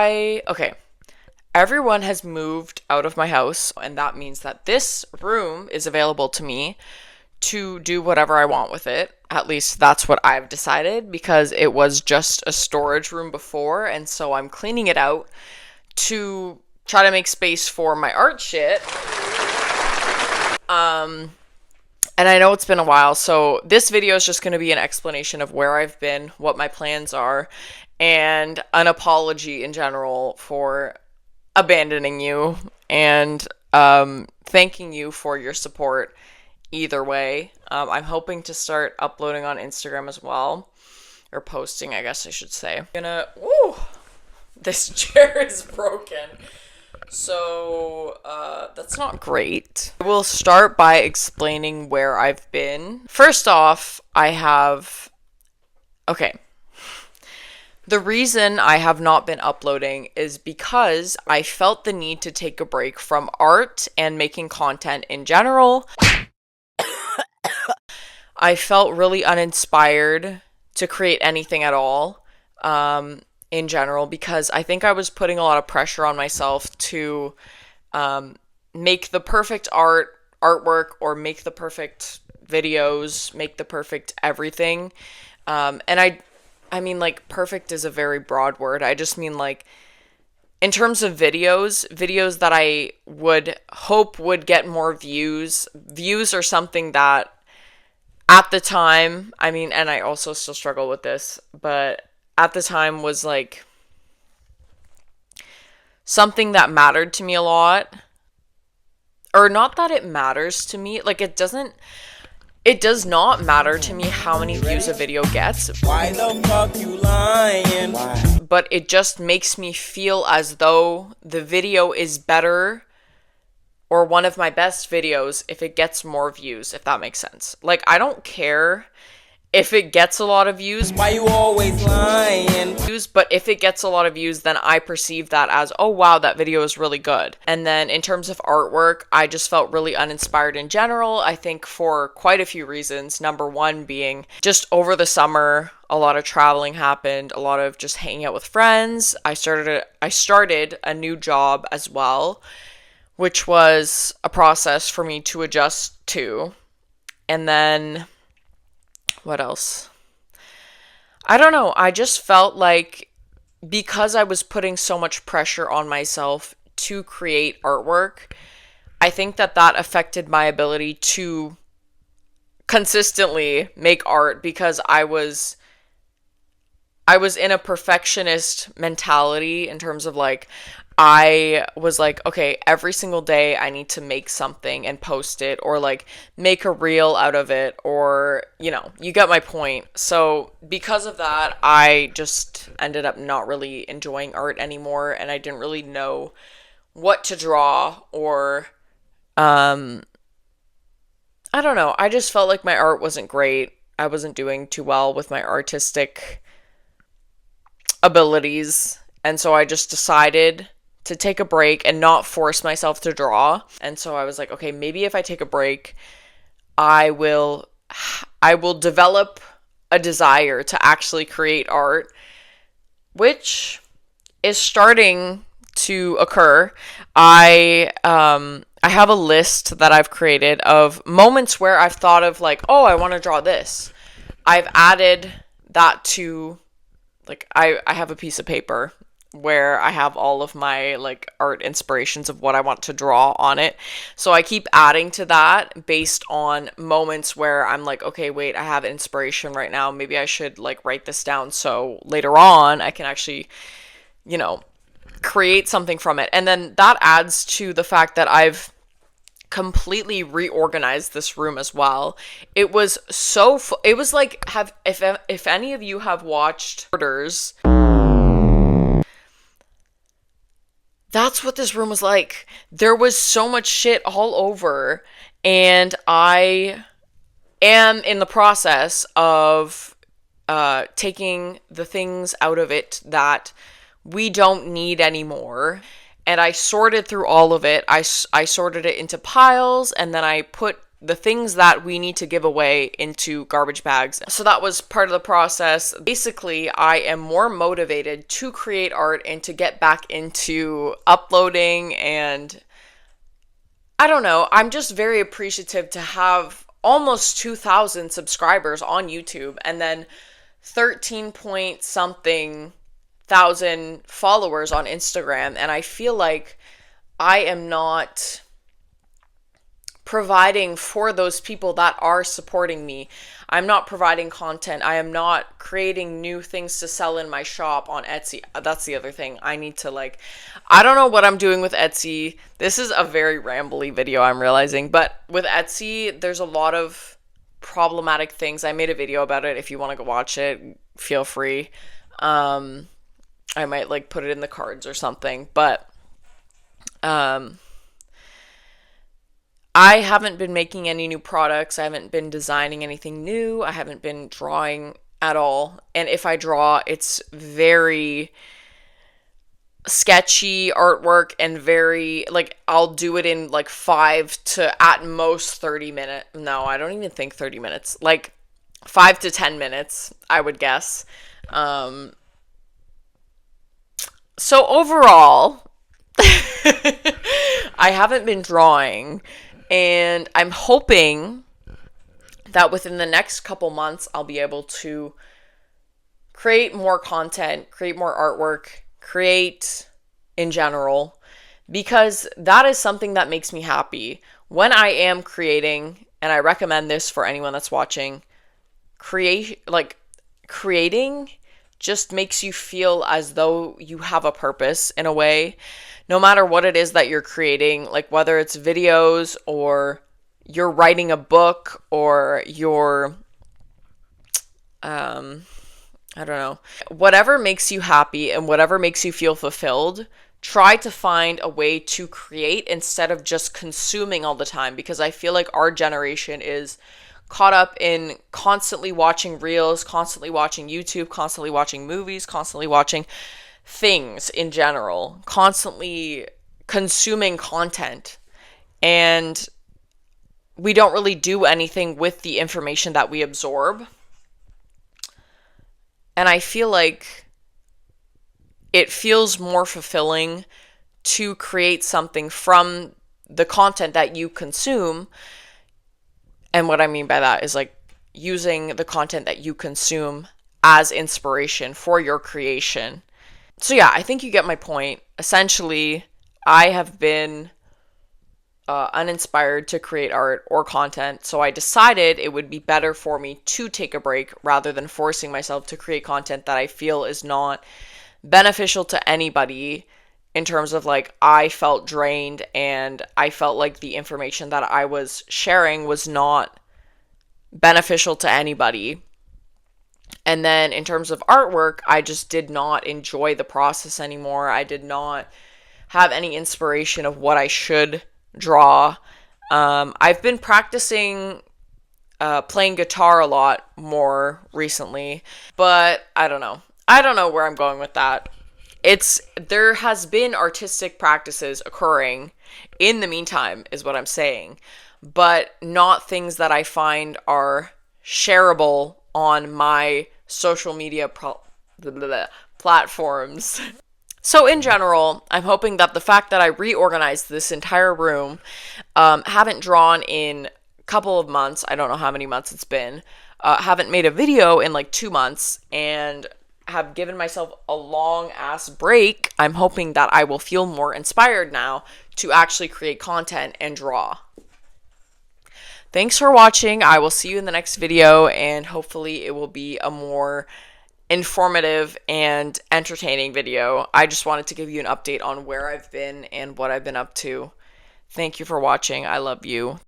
Okay, everyone has moved out of my house, and that means that this room is available to me to do whatever I want with it. At least that's what I've decided, because it was just a storage room before, and so I'm cleaning it out to try to make space for my art shit. And I know it's been a while, so this video is just going to be an explanation of where I've been, what my plans are, and an apology in general for abandoning you, and thanking you for your support either way. I'm hoping to start uploading on Instagram as well, or posting, I guess I should say. This chair is broken. So, that's not great. I will start by explaining where I've been. First off, okay. The reason I have not been uploading is because I felt the need to take a break from art and making content in general. I felt really uninspired to create anything at all. In general, because I think I was putting a lot of pressure on myself to make the perfect artwork, or make the perfect videos, make the perfect everything. And I mean, like, perfect is a very broad word. I just mean, like, in terms of videos that I would hope would get more views. Views are something that at the time, I mean, and I also still struggle with this, but at the time was like something that mattered to me a lot. Or not that it matters to me, like it does not matter to me how many views a video gets. Why the fuck you lying? Why? But it just makes me feel as though the video is better, or one of my best videos, if it gets more views, if that makes sense. Like, I don't care if it gets a lot of views. Why you always lying? But if it gets a lot of views, then I perceive that as, oh wow, that video is really good. And then in terms of artwork, I just felt really uninspired in general. I think for quite a few reasons. Number one being just over the summer, a lot of traveling happened, a lot of just hanging out with friends. I started a new job as well, which was a process for me to adjust to. And then what else? I don't know. I just felt like because I was putting so much pressure on myself to create artwork, I think that affected my ability to consistently make art, because I was in a perfectionist mentality in terms of, like, I was like, okay, every single day I need to make something and post it, or like make a reel out of it, or, you know, you get my point. So because of that, I just ended up not really enjoying art anymore, and I didn't really know what to draw, or I don't know. I just felt like my art wasn't great. I wasn't doing too well with my artistic abilities, and so I just decided to take a break and not force myself to draw. And so I was like, okay, maybe if I take a break, I will develop a desire to actually create art, which is starting to occur. I have a list that I've created of moments where I've thought of, like, oh, I want to draw this. I've added that to, like, I have a piece of paper where I have all of my, like, art inspirations of what I want to draw on it. So I keep adding to that based on moments where I'm like, okay, wait, I have inspiration right now. Maybe I should, like, write this down so later on I can actually, you know, create something from it. And then that adds to the fact that I've completely reorganized this room as well. It was so it was like, if any of you have watched Hoarders, that's what this room was like. There was so much shit all over, and I am in the process of taking the things out of it that we don't need anymore. And I sorted through all of it. I sorted it into piles, and then I put the things that we need to give away into garbage bags. So that was part of the process. Basically, I am more motivated to create art and to get back into uploading, and I don't know, I'm just very appreciative to have almost 2,000 subscribers on YouTube and then 13 point something thousand followers on Instagram, and I feel like I am not providing for those people that are supporting me. I'm not providing content. I am not creating new things to sell in my shop on Etsy. That's the other thing. I need to I don't know what I'm doing with Etsy. This is a very rambly video, I'm realizing, but with Etsy, there's a lot of problematic things. I made a video about it. If you want to go watch it, feel free. I might put it in the cards or something, but I haven't been making any new products. I haven't been designing anything new. I haven't been drawing at all. And if I draw, it's very sketchy artwork and very, I'll do it in 5 to at most 30 minutes. No, I don't even think 30 minutes. 5 to 10 minutes, I would guess. So overall, I haven't been drawing. And I'm hoping that within the next couple months, I'll be able to create more content, create more artwork, create in general, because that is something that makes me happy. When I am creating, and I recommend this for anyone that's watching, creating just makes you feel as though you have a purpose in a way. No matter what it is that you're creating, whether it's videos or you're writing a book or you're, I don't know, whatever makes you happy and whatever makes you feel fulfilled, try to find a way to create instead of just consuming all the time, because I feel like our generation is caught up in constantly watching reels, constantly watching YouTube, constantly watching movies, constantly watching things in general, constantly consuming content, and we don't really do anything with the information that we absorb. And I feel like it feels more fulfilling to create something from the content that you consume. And what I mean by that is using the content that you consume as inspiration for your creation. So yeah, I think you get my point. Essentially, I have been uninspired to create art or content, so I decided it would be better for me to take a break rather than forcing myself to create content that I feel is not beneficial to anybody, in terms of I felt drained and I felt like the information that I was sharing was not beneficial to anybody. And then in terms of artwork, I just did not enjoy the process anymore. I did not have any inspiration of what I should draw. I've been practicing playing guitar a lot more recently, but I don't know. I don't know where I'm going with that. There has been artistic practices occurring in the meantime, is what I'm saying, but not things that I find are shareable on my social media platforms. So in general, I'm hoping that the fact that I reorganized this entire room, haven't drawn in a couple of months, I don't know how many months it's been, haven't made a video in 2 months, and have given myself a long ass break, I'm hoping that I will feel more inspired now to actually create content and draw. Thanks for watching. I will see you in the next video, and hopefully it will be a more informative and entertaining video. I just wanted to give you an update on where I've been and what I've been up to. Thank you for watching. I love you.